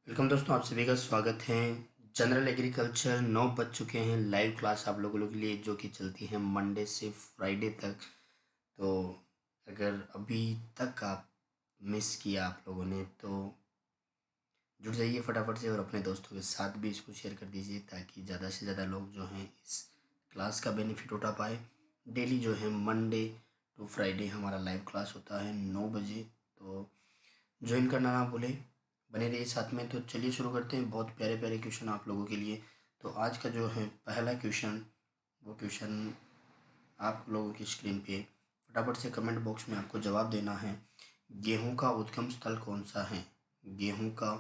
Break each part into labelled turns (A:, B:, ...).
A: Welcome दोस्तों, आप सभी का स्वागत है। जनरल एग्रीकल्चर 9 बज चुके हैं। लाइव क्लास आप लोगों के लिए जो कि चलती है मंडे से फ्राइडे तक। तो अगर अभी तक आप मिस किया आप लोगों ने तो जुड़ जाइए फटाफट से और अपने दोस्तों के साथ भी इसको शेयर कर दीजिए ताकि ज़्यादा से ज़्यादा लोग जो हैं इस क्लास का बेनिफिट उठा पाए। डेली जो है मंडे टू फ्राइडे हमारा लाइव क्लास होता है 9 बजे। तो ज्वाइन करना ना भूलें, बने रहिए साथ में। तो चलिए शुरू करते हैं। बहुत प्यारे प्यारे क्वेश्चन आप लोगों के लिए। तो आज का जो है पहला क्वेश्चन, वो क्वेश्चन आप लोगों की स्क्रीन पे फटाफट से कमेंट बॉक्स में आपको जवाब देना है। गेहूं का उद्गम स्थल कौन सा है? गेहूं का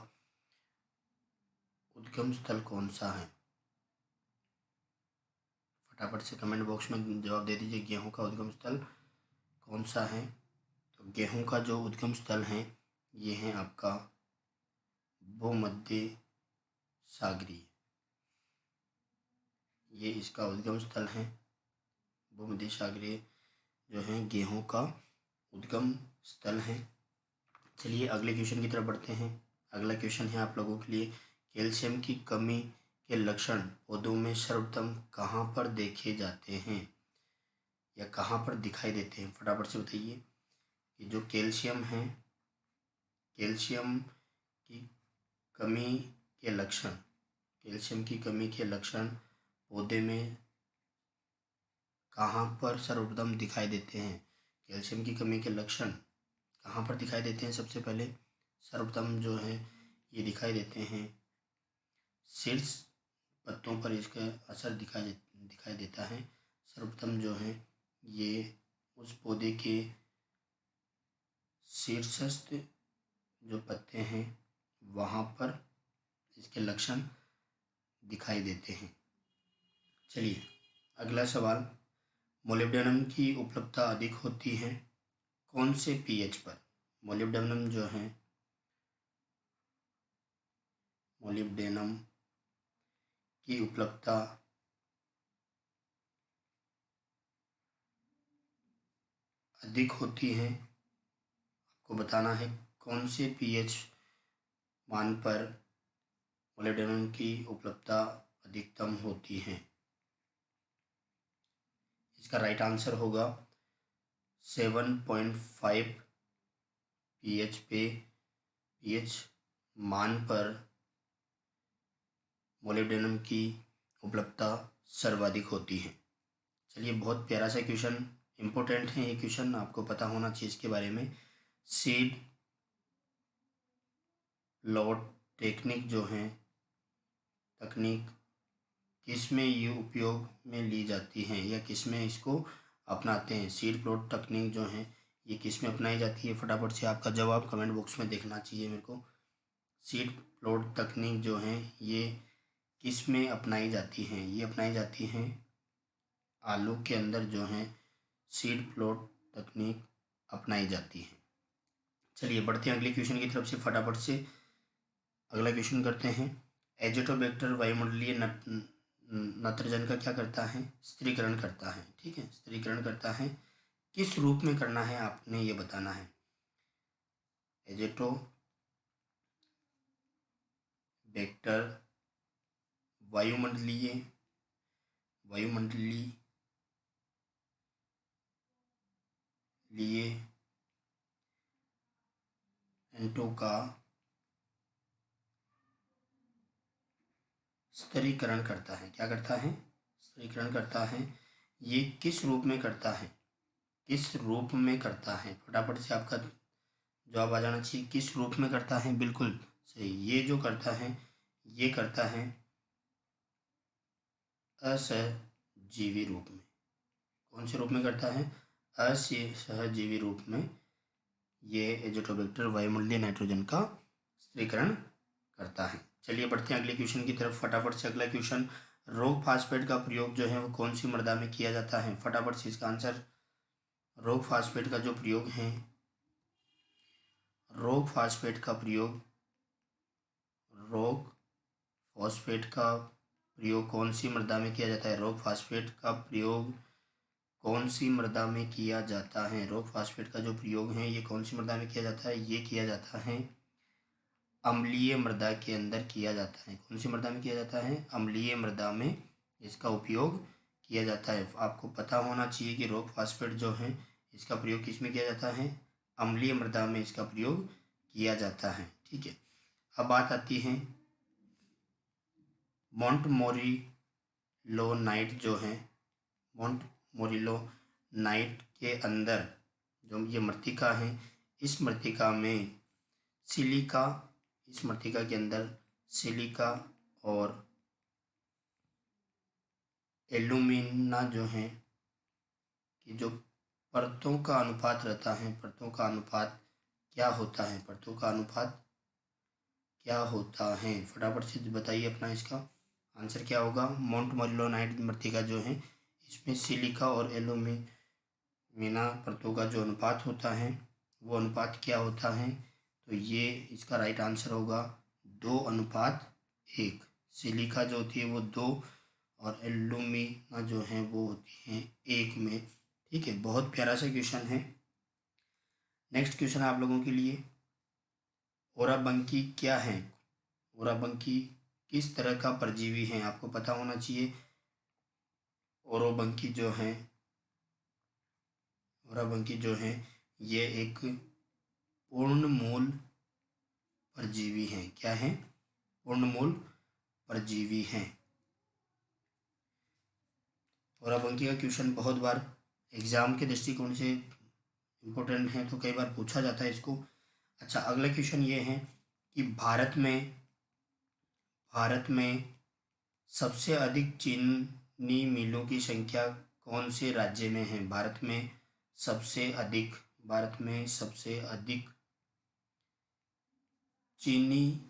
A: उद्गम स्थल कौन सा है? फटाफट से कमेंट बॉक्स में जवाब दे दीजिए। गेहूं का उद्गम स्थल कौन सा है? तो गेहूं का जो उद्गम स्थल है ये है आपका भूमध्य सागरीय। ये इसका उद्गम स्थल है। भूमध्य सागरीय जो है गेहूं का उद्गम स्थल है। चलिए अगले क्वेश्चन की तरफ बढ़ते हैं। अगला क्वेश्चन है आप लोगों के लिए, कैल्शियम की कमी के लक्षण पौधों में सर्वप्रथम कहाँ पर देखे जाते हैं या कहाँ पर दिखाई देते हैं? फटाफट से बताइए कि जो कैल्शियम है, कैल्शियम की कमी के लक्षण, कैल्शियम की कमी के लक्षण पौधे में कहाँ पर सर्वप्रथम दिखाई देते हैं? कैल्शियम की कमी के लक्षण कहाँ पर दिखाई देते हैं? सबसे पहले सर्वप्रथम जो है ये दिखाई देते हैं शीर्ष पत्तों पर, इसका असर दिखाई देता है। सर्वप्रथम जो है ये उस पौधे के शीर्षस्थ जो पत्ते हैं वहाँ पर इसके लक्षण दिखाई देते हैं। चलिए अगला सवाल, मोलिब्डेनम की उपलब्धता अधिक होती है कौन से पीएच पर? मोलिब्डेनम जो है, मोलिब्डेनम की उपलब्धता अधिक होती है, आपको बताना है कौन से पीएच मान पर मोलिब्डेनम की उपलब्धता अधिकतम होती है। इसका राइट आंसर होगा 7.5 पीएच मान पर मोलिब्डेनम की उपलब्धता सर्वाधिक होती है। चलिए बहुत प्यारा सा क्वेश्चन, इम्पोर्टेंट है ये क्वेश्चन, आपको पता होना चाहिए इसके बारे में। सीड लॉट टेक्निक जो है, तकनीक किस में ये उपयोग में ली जाती हैं या किस में इसको अपनाते हैं? सीड प्लॉट तकनीक जो है ये किस में अपनाई जाती है? फटाफट से आपका जवाब कमेंट बॉक्स में देखना चाहिए मेरे को। सीड प्लॉट तकनीक जो है ये किस में अपनाई जाती हैं? ये अपनाई जाती हैं आलू के अंदर जो है सीड प्लॉट तकनीक अपनाई जाती है। चलिए बढ़ते हैं अगले क्वेश्चन की तरफ से फटाफट से। अगला क्वेश्चन करते हैं, एजेटोबैक्टर वायुमंडलीय नत्रजन का क्या करता है? स्थिरीकरण करता है। ठीक है, स्थिरीकरण करता है। किस रूप में करना है आपने ये बताना है। एजेटोबैक्टर वायुमंडलीय वायुमंडलीय एंटो का स्थिरीकरण करता है। क्या करता है? स्थिरीकरण करता है। ये किस रूप में करता है? किस रूप में करता है? फटाफट से आपका जवाब आ जाना चाहिए। किस रूप में करता है? बिल्कुल सही। ये जो करता है ये करता है असहजीवी रूप में। कौन से रूप में करता है? असहजीवी रूप में ये एजेटोबैक्टर वायुमंडलीय नाइट्रोजन का स्थिरीकरण करता है। चलिए बढ़ते हैं अगले क्वेश्चन की तरफ फटाफट से। अगला क्वेश्चन, रोग फास्फेट का प्रयोग जो है वो कौन सी मृदा में किया जाता है? फटाफट से इसका आंसर, रोग फास्फेट का जो प्रयोग है, रोग फास्फेट का प्रयोग, रोग फॉस्फेट का प्रयोग कौन सी मृदा में किया जाता है? रोग फास्फेट का प्रयोग कौन सी मृदा में किया जाता है? रोग फास्फेट का जो प्रयोग है ये कौन सी मृदा में किया जाता है? ये किया जाता है अम्लीय मृदा के अंदर किया जाता है। कौन सी मृदा में किया जाता है? अम्लीय मृदा में इसका उपयोग किया जाता है। आपको पता होना चाहिए कि रॉक फास्फेट जो है इसका प्रयोग किस में किया जाता है? अम्लीय मृदा में इसका प्रयोग किया जाता है। ठीक है, अब बात आती है मोंटमोरिलोनाइट जो है, मोंटमोरिलोनाइट के अंदर जो ये मृतिका है, इस मृतिका में सिलिका, इस मृतिका के अंदर सिलिका और एल्यूमिना जो है कि जो परतों का अनुपात रहता है, परतों का अनुपात क्या होता है? परतों का अनुपात क्या होता है? फटाफट से बताइए अपना इसका आंसर क्या होगा। मोंटमोरिलोनाइट मृतिका जो है इसमें सिलिका और एल्यूमिना परतों का जो अनुपात होता है वो अनुपात क्या होता है? तो ये इसका राइट आंसर होगा 2:1। सिलिका जो होती है वो 2 और एल्यूमिना जो है वो होती हैं 1 में। ठीक है, बहुत प्यारा सा क्वेश्चन है। नेक्स्ट क्वेश्चन आप लोगों के लिए, ओराबंकी क्या है? ओराबंकी किस तरह का परजीवी है? आपको पता होना चाहिए। ओराबंकी जो है ये एक पूर्णमूल परजीवी है। क्या है? पूर्णमूल परजीवी है। ओराबंकी का क्वेश्चन बहुत बार एग्जाम के दृष्टिकोण से इम्पोर्टेंट है, तो कई बार पूछा जाता है इसको। अच्छा, अगला क्वेश्चन ये है कि भारत में सबसे अधिक चीनी मिलों की संख्या कौन से राज्य में है? भारत में सबसे अधिक चीनी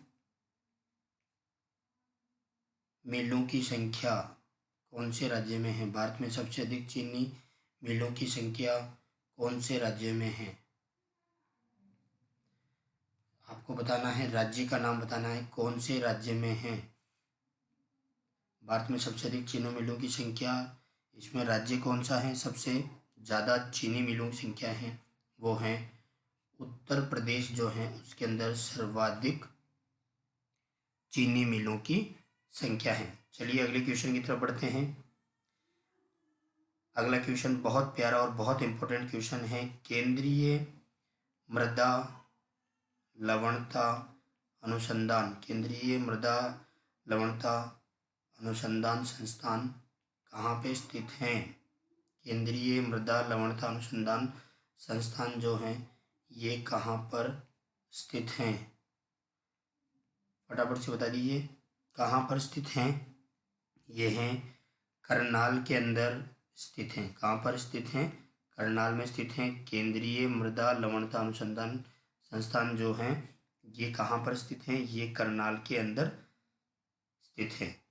A: मिलों की संख्या कौन से राज्य में है? भारत में सबसे अधिक चीनी मिलों की संख्या कौन से राज्य में है? आपको बताना है, राज्य का नाम बताना है, कौन से राज्य में है भारत में सबसे अधिक चीनी मिलों की संख्या। इसमें राज्य कौन सा है? सबसे ज़्यादा चीनी मिलों की संख्या है वो है उत्तर प्रदेश जो है, उसके अंदर सर्वाधिक चीनी मिलों की संख्या है। चलिए अगले क्वेश्चन की तरफ बढ़ते हैं। अगला क्वेश्चन बहुत प्यारा और बहुत इंपॉर्टेंट क्वेश्चन है। केंद्रीय मृदा लवणता अनुसंधान संस्थान कहाँ पे स्थित है? केंद्रीय मृदा लवणता अनुसंधान संस्थान जो है ये कहाँ पर स्थित हैं? फटाफट से बता दीजिए कहाँ पर स्थित हैं। ये हैं करनाल के अंदर स्थित हैं। कहाँ पर स्थित हैं? करनाल में स्थित हैं। केंद्रीय मृदा लवणता अनुसंधान संस्थान जो हैं ये कहाँ पर स्थित हैं? ये करनाल के अंदर स्थित है।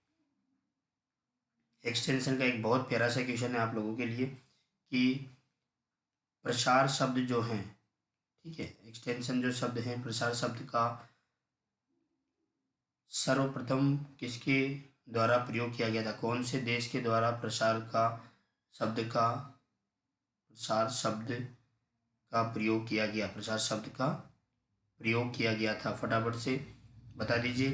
A: एक्सटेंशन का एक बहुत प्यारा सा क्वेश्चन है आप लोगों के लिए कि प्रसार शब्द जो है, ठीक है, एक्सटेंशन जो शब्द है, प्रसार शब्द का सर्वप्रथम किसके द्वारा प्रयोग किया गया था? कौन से देश के द्वारा प्रसार शब्द का प्रयोग किया गया? प्रसार शब्द का प्रयोग किया गया था। फटाफट से बता दीजिए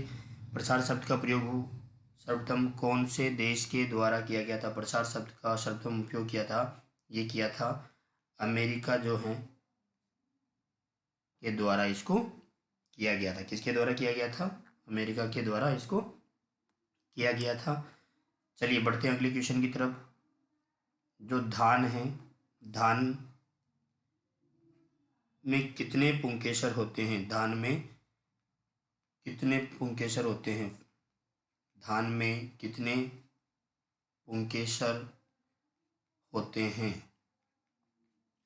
A: प्रसार शब्द का प्रयोग सर्वप्रथम कौन से देश के द्वारा किया गया था? प्रसार शब्द का सर्वप्रथम उपयोग किया था अमेरिका जो है के द्वारा इसको किया गया था। किसके द्वारा किया गया था? अमेरिका के द्वारा इसको किया गया था। चलिए बढ़ते हैं अगले क्वेश्चन की तरफ। जो धान है, धान में कितने पुंकेसर होते हैं? धान में कितने पुंकेसर होते हैं? धान में कितने पुंकेसर होते हैं?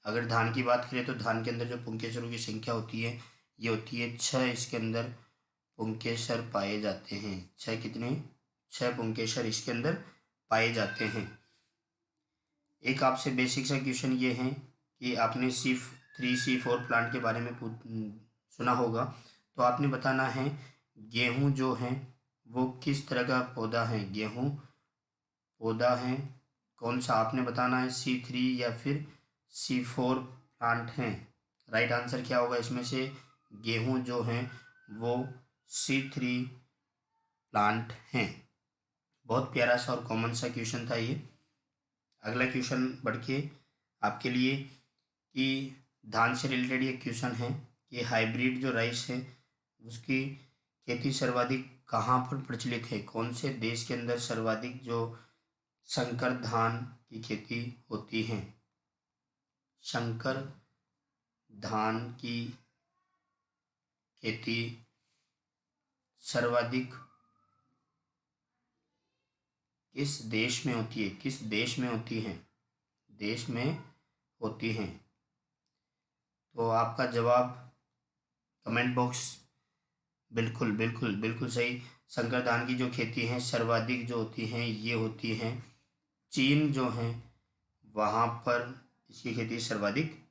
A: अगर धान की बात करें तो धान के अंदर जो पुंकेसरों की संख्या होती है ये होती है 6। इसके अंदर पुंकेसर पाए जाते हैं। 6 कितने? 6 पुंकेसर इसके अंदर पाए जाते हैं। एक आपसे बेसिक सा क्वेश्चन ये है कि आपने C3C4 प्लांट के बारे में सुना होगा, तो आपने बताना है गेहूं जो है वो किस तरह का पौधा है? गेहूं पौधा है कौन सा? आपने बताना है C3 या फिर C4 प्लांट है। राइट आंसर क्या होगा इसमें से? गेहूं जो है वो C3 प्लांट हैं। बहुत प्यारा सा और कॉमन सा क्वेश्चन था ये। अगला क्वेश्चन बढ़ के आपके लिए कि धान से रिलेटेड ये क्वेश्चन है कि हाइब्रिड जो राइस है उसकी खेती सर्वाधिक कहाँ पर प्रचलित है? कौन से देश के अंदर सर्वाधिक जो संकर धान की खेती होती है? संकर धान की खेती सर्वाधिक किस देश में होती है? किस देश में होती है? देश में होती है। तो आपका जवाब कमेंट बॉक्स। बिल्कुल बिल्कुल बिल्कुल सही। संकर धान की जो खेती है सर्वाधिक जो होती हैं ये होती हैं चीन जो है वहाँ पर इसकी खेती सर्वाधिक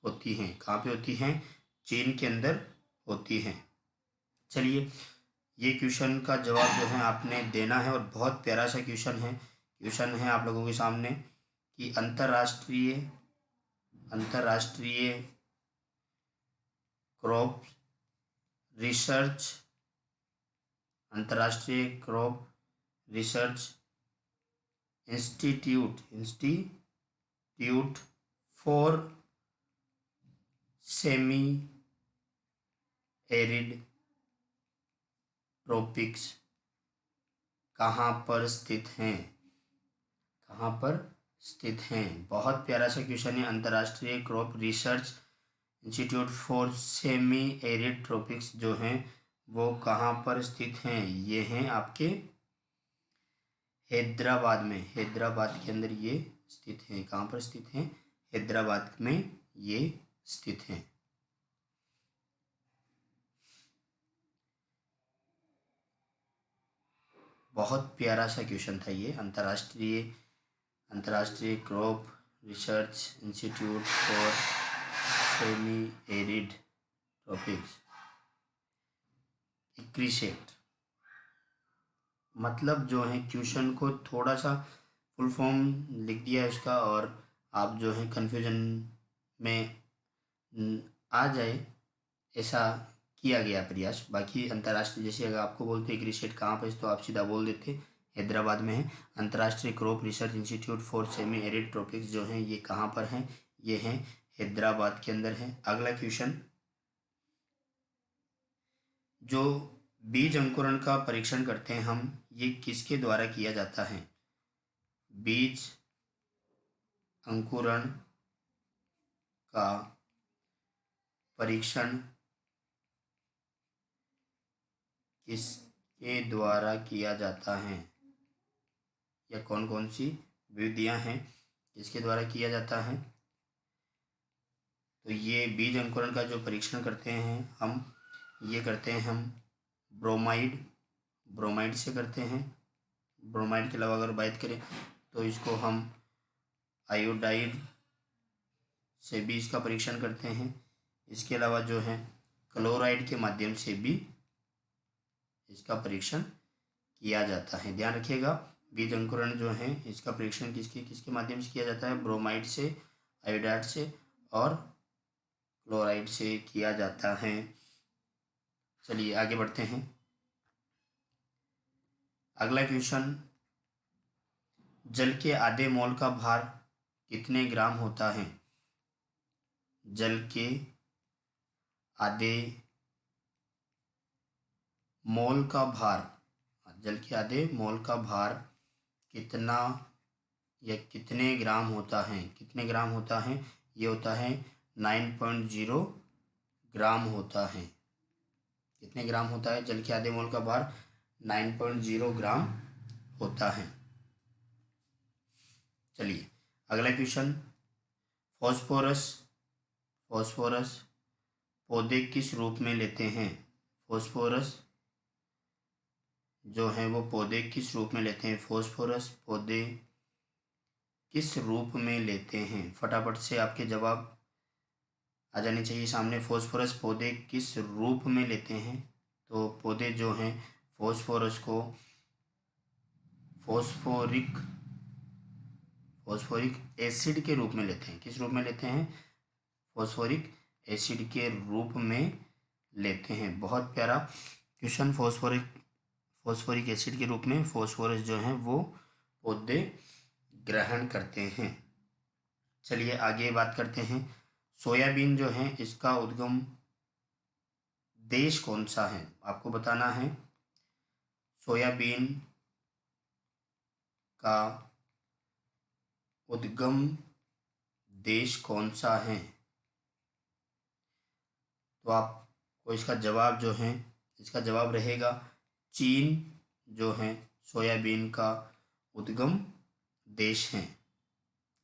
A: होती हैं। कहाँ पे होती हैं? चीन के अंदर होती हैं। चलिए, ये क्वेश्चन का जवाब जो है आपने देना है और बहुत प्यारा सा क्वेश्चन है। क्वेश्चन है आप लोगों के सामने कि अंतर्राष्ट्रीय क्रॉप रिसर्च अंतर्राष्ट्रीय crop research institute for semi arid tropics कहाँ पर स्थित हैं? कहाँ पर स्थित हैं? बहुत प्यारा सा क्वेश्चन है। अंतर्राष्ट्रीय crop research institute for semi arid tropics जो हैं वो कहाँ पर स्थित हैं? ये हैं आपके हैदराबाद में। हैदराबाद के अंदर ये स्थित हैं। कहाँ पर स्थित हैं? हैदराबाद में ये स्थित हैं। बहुत प्यारा सा क्वेश्चन था ये। अंतर्राष्ट्रीय crop research institute for semi arid tropics, ICRISAT. मतलब जो है क्वेश्चन को थोड़ा सा फुल फॉर्म लिख दिया है उसका और आप जो है कन्फ्यूजन में आ जाए ऐसा किया गया प्रयास। बाकी अंतर्राष्ट्रीय जैसे अगर आपको बोलते हैं इक्रिसेट कहाँ पर, तो आप सीधा बोल देते हैदराबाद में है। अंतर्राष्ट्रीय crop research institute for semi arid tropics जो हैं ये कहाँ पर हैं? ये हैं हैदराबाद के अंदर है। अगला क्वेश्चन, जो बीज अंकुरण का परीक्षण करते हैं हम, ये किसके द्वारा किया जाता है? बीज अंकुरण का परीक्षण किसके द्वारा किया जाता है? या कौन कौन सी विधियां हैं जिसके द्वारा किया जाता है? तो ये बीज अंकुरण का जो परीक्षण करते हैं हम, ये करते हैं हम ब्रोमाइड से करते हैं। ब्रोमाइड के अलावा अगर बात करें तो इसको हम आयोडाइड से भी इसका परीक्षण करते हैं। इसके अलावा जो है क्लोराइड के माध्यम से भी इसका परीक्षण किया जाता है। ध्यान रखिएगा, बीज अंकुरण जो है इसका परीक्षण किसके किसके माध्यम से किया जाता है? ब्रोमाइड से, आयोडाइड से और क्लोराइड से किया जाता है। चलिए आगे बढ़ते हैं। अगला क्वेश्चन, जल के आधे मोल का भार कितने ग्राम होता है? जल के आधे मोल का भार, जल के आधे मोल का भार कितना या कितने ग्राम होता है? कितने ग्राम होता है? ये होता है 9.0 ग्राम होता है। कितने ग्राम होता है? जल के आधे मोल का भार 9.0 ग्राम होता है। चलिए अगला क्वेश्चन, फॉस्फोरस पौधे किस रूप में लेते हैं? फॉस्फोरस जो है वो पौधे किस रूप में लेते हैं? फॉस्फोरस पौधे किस रूप में लेते हैं? फटाफट से आपके जवाब आ जाने चाहिए सामने। फॉस्फोरस पौधे किस रूप में लेते हैं? तो पौधे जो हैं फॉस्फोरस को फॉस्फोरिक एसिड के रूप में लेते हैं। किस रूप में लेते हैं? फॉस्फोरिक एसिड के रूप में लेते हैं। बहुत प्यारा। क्वेश्चन फॉस्फोरिक एसिड के रूप में फॉस्फोरस जो है वो पौधे ग्रहण करते हैं। चलिए आगे बात करते हैं। सोयाबीन जो है इसका उद्गम देश कौन सा है, आपको बताना है। सोयाबीन का उद्गम देश कौन सा है, तो आपको इसका जवाब जो है, इसका जवाब रहेगा चीन जो है सोयाबीन का उद्गम देश है।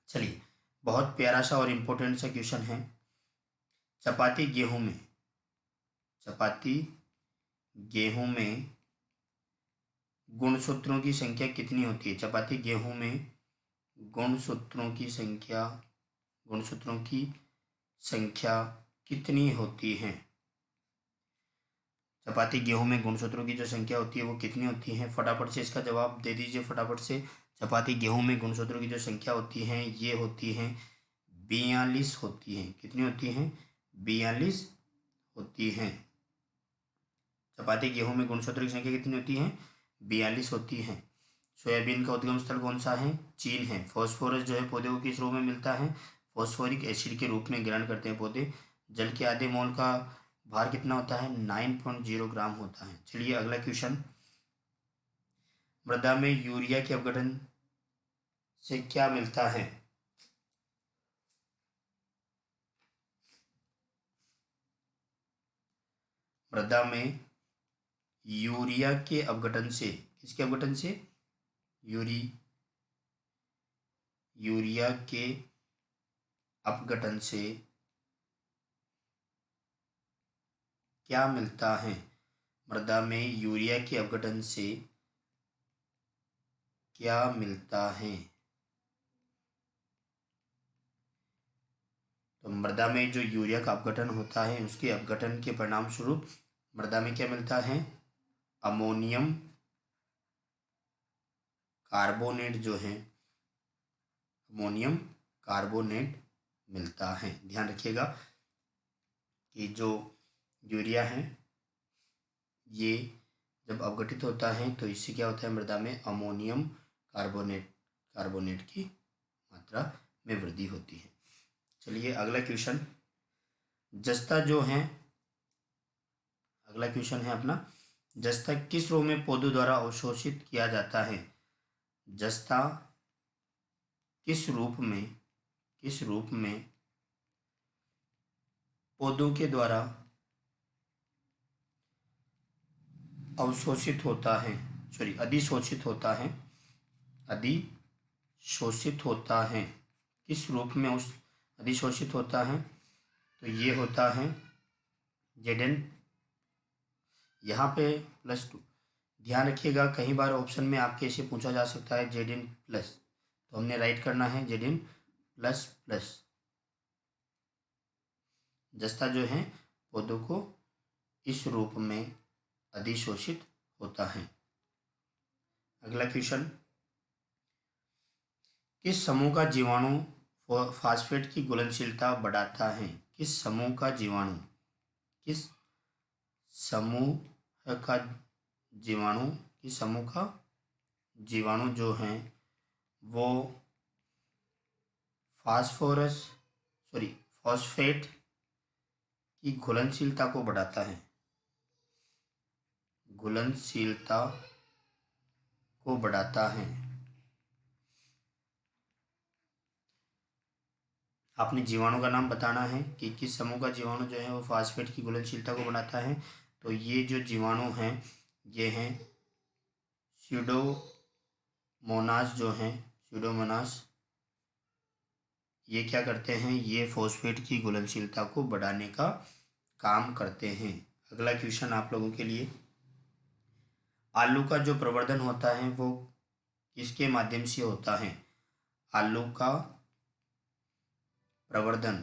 A: चलिए बहुत प्यारा सा और इम्पोर्टेंट सा क्वेश्चन है। चपाती गेहूं में गुणसूत्रों की संख्या कितनी होती है? चपाती गेहूं में गुणसूत्रों की संख्या कितनी होती है? चपाती गेहूं में गुणसूत्रों की जो संख्या होती है वो कितनी होती है? फटाफट से इसका जवाब दे दीजिए फटाफट से। चपाती गेहूं में गुणसूत्रों की जो संख्या होती है ये होती है 42 होती है। कितनी होती हैं? 42 होती हैं। चपाती गेहूं में गुणसूत्रों की संख्या कितनी होती है? 42 होती है। सोयाबीन का उद्गम स्थल कौन सा है? चीन है। फॉस्फोरस जो है पौधे को किस रूप में मिलता है? फॉस्फोरिक एसिड के रूप में ग्रहण करते हैं पौधे। जल के आधे मोल का भार कितना होता है? 9.0 ग्राम होता है। चलिए अगला क्वेश्चन। मृदा में यूरिया के अपघटन से क्या मिलता है? मृदा में यूरिया के अपघटन से, किसके अपघटन से? यूरिया के अपघटन से क्या मिलता है? मृदा में यूरिया के अपघटन से क्या मिलता है? तो मृदा में जो यूरिया का अपघटन होता है उसके अपघटन के परिणाम स्वरूप मृदा में क्या मिलता है? अमोनियम कार्बोनेट जो है, अमोनियम कार्बोनेट मिलता है। ध्यान रखिएगा कि जो यूरिया है ये जब अपघटित होता है तो इससे क्या होता है? मृदा में अमोनियम कार्बोनेट की मात्रा में वृद्धि होती है। चलिए अगला क्वेश्चन। जस्ता जो है, अगला क्वेश्चन है अपना, जस्ता किस रोग में पौधों द्वारा अवशोषित किया जाता है? जस्ता किस रूप में पौधों के द्वारा अवशोषित होता है, अधिशोषित होता है। किस रूप में उस अधिशोषित होता है? तो ये होता है जेडन, यहाँ पे +2। ध्यान रखिएगा कई बार ऑप्शन में आपके ऐसे पूछा जा सकता है जेडन प्लस, तो हमने राइट करना है जेडन प्लस। जस्ता जो है पौधों को इस रूप में अधिशोषित होता है। अगला क्वेश्चन। किस समूह का जीवाणु फास्फेट की घुलनशीलता बढ़ाता है? किस समूह का जीवाणु जो है वो फॉस्फेट की घुलनशीलता को बढ़ाता है, आपने जीवाणु का नाम बताना है कि किस समूह का जीवाणु जो है वो फास्फेट की घुलनशीलता को बढ़ाता है। तो ये जो जीवाणु हैं ये हैं स्यूडोमोनास। ये क्या करते हैं? ये फॉस्फेट की घुलनशीलता को बढ़ाने का काम करते हैं। अगला क्वेश्चन आप लोगों के लिए। आलू का जो प्रवर्धन होता है वो किसके माध्यम से होता है? आलू का प्रवर्धन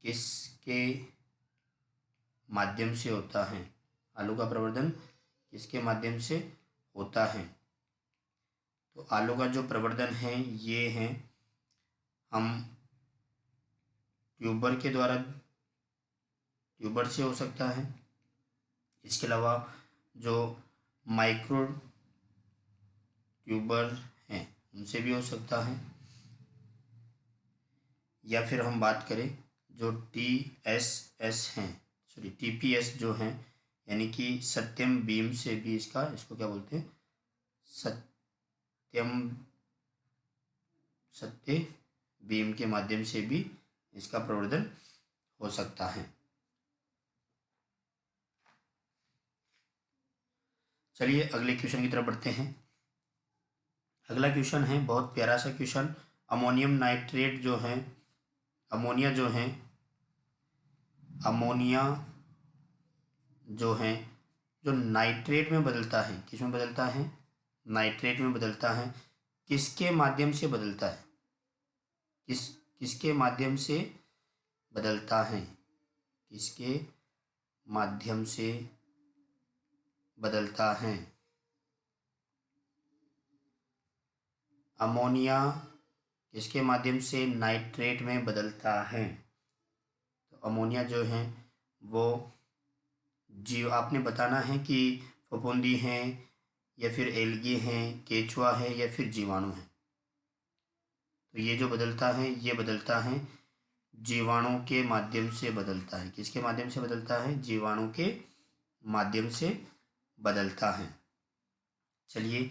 A: किसके माध्यम से होता है? आलू का प्रवर्धन किसके माध्यम से होता है? तो आलू का जो प्रवर्धन है ये है, हम ट्यूबर के द्वारा, ट्यूबर से हो सकता है। इसके अलावा जो माइक्रो ट्यूबर हैं उनसे भी हो सकता है। या फिर हम बात करें जो TSS हैं, सॉरी TPS जो हैं, यानी कि सत्यम बीम से भी इसको क्या बोलते हैं, सत्य बीम के माध्यम से भी इसका प्रवर्धन हो सकता है। चलिए अगले क्वेश्चन की तरफ बढ़ते हैं। अगला क्वेश्चन है बहुत प्यारा सा क्वेश्चन। अमोनियम नाइट्रेट जो है, अमोनिया जो है, अमोनिया जो है जो नाइट्रेट में बदलता है, किस में बदलता है, नाइट्रेट में बदलता है। किसके माध्यम से बदलता है, किसके माध्यम से बदलता है, किसके माध्यम से बदलता है। अमोनिया किसके माध्यम से नाइट्रेट में बदलता है। तो अमोनिया जो है वो आपने बताना है कि फफूंदी हैं या फिर एल्गी हैं, केचुआ है या फिर जीवाणु है। तो ये जो बदलता है ये बदलता है जीवाणु के माध्यम से बदलता है। किसके माध्यम से बदलता है, जीवाणु के माध्यम से बदलता है। चलिए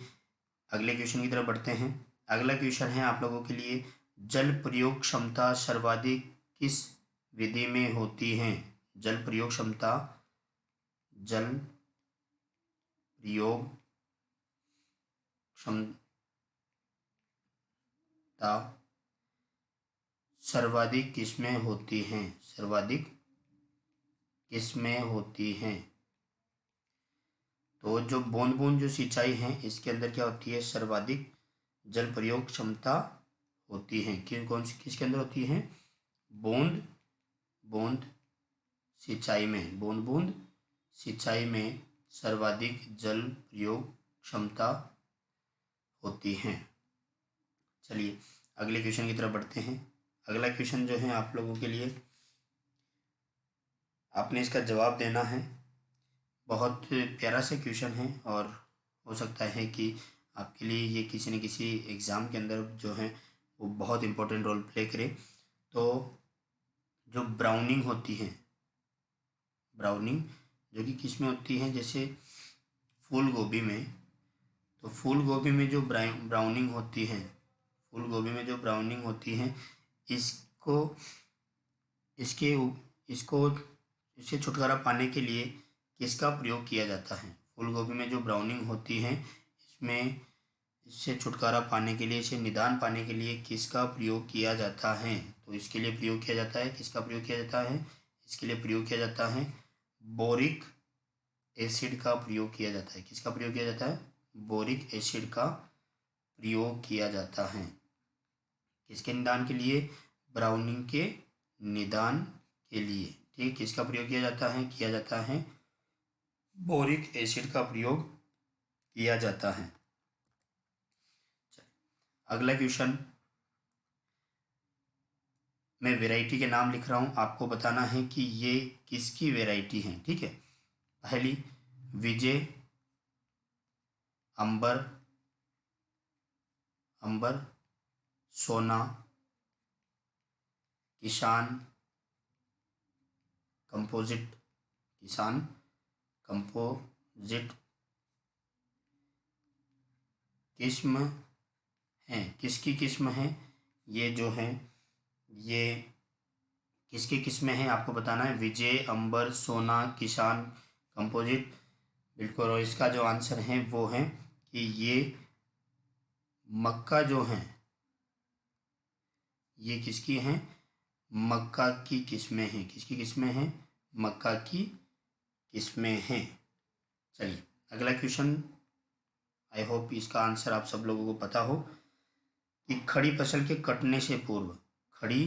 A: अगले क्वेश्चन की तरफ बढ़ते हैं। अगला क्वेश्चन है आप लोगों के लिए, जल प्रयोग क्षमता सर्वाधिक किस विधि में होती है। जल प्रयोग क्षमता, जल प्रयोग क्षमता सर्वाधिक किसमें होती हैं, सर्वाधिक किसमें होती हैं। तो जो बूंद बूंद जो सिंचाई है इसके अंदर क्या होती है, सर्वाधिक जल प्रयोग क्षमता होती है। कौन सी किसके अंदर होती है, बूंद बूंद सिंचाई में, बूंद बूंद सिंचाई में सर्वाधिक जल प्रयोग क्षमता होती है। चलिए अगले क्वेश्चन की तरफ बढ़ते हैं। अगला क्वेश्चन जो है आप लोगों के लिए, आपने इसका जवाब देना है। बहुत प्यारा सा क्वेश्चन है और हो सकता है कि आपके लिए ये किसी न किसी एग्ज़ाम के अंदर जो है वो बहुत इम्पोर्टेंट रोल प्ले करे। तो जो ब्राउनिंग होती है, ब्राउनिंग जो कि किस में होती है, जैसे फूल गोभी में, तो फूल गोभी में जो ब्राउनिंग होती है, फूल गोभी में जो ब्राउनिंग होती है, इसको इसके इसको इससे छुटकारा पाने के लिए किसका प्रयोग किया जाता है। फूल गोभी में जो ब्राउनिंग होती है इसमें, इससे छुटकारा पाने के लिए, इसे निदान पाने के लिए किसका प्रयोग किया जाता है। तो इसके लिए प्रयोग किया जाता है, किसका प्रयोग किया जाता है, इसके लिए प्रयोग किया जाता है बोरिक एसिड का प्रयोग किया जाता है। किसका प्रयोग किया जाता है, बोरिक एसिड का प्रयोग किया जाता है। किसके निदान के लिए, ब्राउनिंग के निदान के लिए। ठीक, किसका प्रयोग किया जाता है बोरिक एसिड का प्रयोग किया जाता है। अगला क्वेश्चन, मैं वैरायटी के नाम लिख रहा हूँ, आपको बताना है कि ये किसकी वैरायटी है। ठीक है, पहली विजय, अंबर, अंबर, सोना, किसान, कंपोजिट, किसान कंपोजिट किस्म है। किसकी किस्म है, ये जो है ये किसकी किस्में हैं आपको बताना है, विजय, अंबर, सोना, किसान, कंपोजिट। बिल्कुल, और इसका जो आंसर है वो है कि ये मक्का जो है, ये किसकी हैं, मक्का की किस्में हैं। किसकी किस्में हैं, मक्का की किस्में हैं। चलिए अगला क्वेश्चन, आई होप इसका आंसर आप सब लोगों को पता हो कि खड़ी फसल के कटने से पूर्व, खड़ी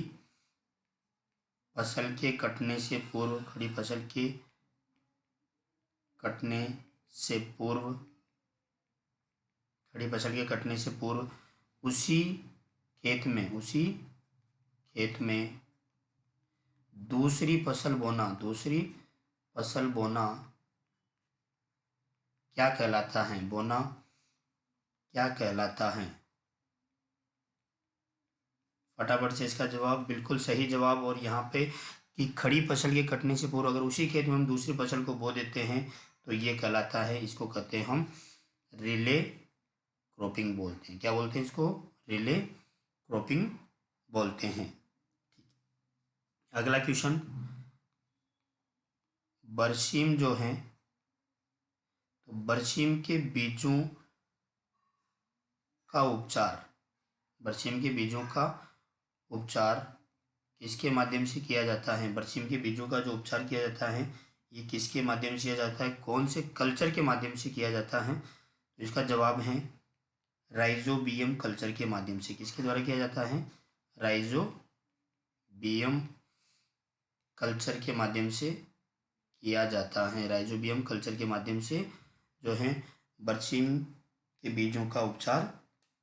A: फसल के कटने से पूर्व, खड़ी फसल के कटने से पूर्व, खड़ी फसल के कटने से पूर्व उसी खेत में दूसरी फसल बोना, दूसरी फसल बोना क्या कहलाता है? बोना क्या कहलाता है? फटाफट से इसका जवाब, बिल्कुल सही जवाब। और यहाँ पे कि खड़ी फसल के कटने से पूर्व अगर उसी खेत में हम दूसरी फसल को बो देते हैं तो ये कहलाता है, इसको कहते हैं हम रिले क्रॉपिंग बोलते हैं। क्या बोलते हैं इसको? रिले क्रॉपिंग बोलते हैं। अगला क्वेश्चन, बरसीम जो है, तो बरसीम के बीजों का उपचार, बरसीम के बीजों का उपचार किसके माध्यम से किया जाता है? बरसीम के बीजों का जो उपचार किया जाता है ये किसके माध्यम से किया जाता है? कौन से कल्चर के माध्यम से किया जाता है? तो इसका जवाब है राइजोबियम कल्चर के माध्यम से। किसके द्वारा किया जाता है? राइजोबियम कल्चर के माध्यम से किया जाता है। राइजोबियम कल्चर के माध्यम से जो है बरसीम के बीजों का उपचार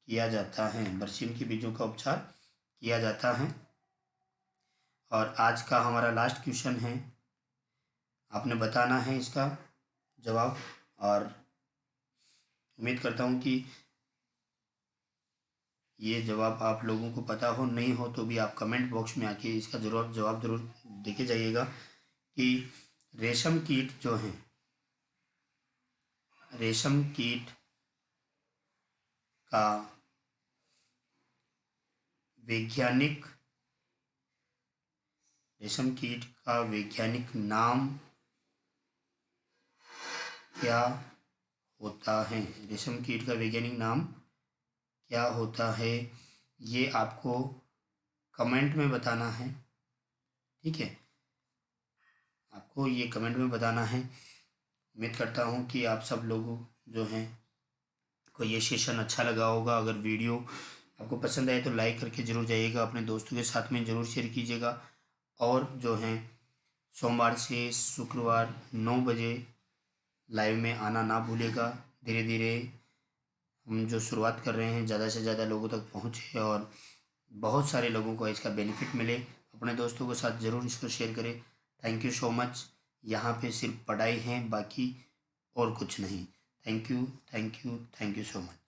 A: किया जाता है। बरसीम के बीजों का उपचार किया जाता है। और आज का हमारा लास्ट क्वेश्चन है, आपने बताना है इसका जवाब। और उम्मीद करता हूँ कि ये जवाब आप लोगों को पता हो, नहीं हो तो भी आप कमेंट बॉक्स में आके इसका जवाब ज़रूर देके जाइएगा कि रेशम कीट जो है, रेशम कीट का वैज्ञानिक, रेशम कीट का वैज्ञानिक नाम क्या होता है? रेशम कीट का वैज्ञानिक नाम क्या होता है? ये आपको कमेंट में बताना है। ठीक है, आपको ये कमेंट में बताना है। उम्मीद करता हूँ कि आप सब लोगों जो हैं को ये सेशन अच्छा लगा होगा। अगर वीडियो आपको पसंद आए तो लाइक करके ज़रूर जाइएगा, अपने दोस्तों के साथ में ज़रूर शेयर कीजिएगा। और जो है सोमवार से शुक्रवार 9 बजे लाइव में आना ना भूलेगा। धीरे धीरे हम जो शुरुआत कर रहे हैं ज़्यादा से ज़्यादा लोगों तक पहुँचे और बहुत सारे लोगों को इसका बेनिफिट मिले। अपने दोस्तों के साथ ज़रूर इसको शेयर करें। Thank you so much. यहाँ पे सिर्फ पढ़ाई है, बाकी और कुछ नहीं। Thank you, thank you, thank you so much.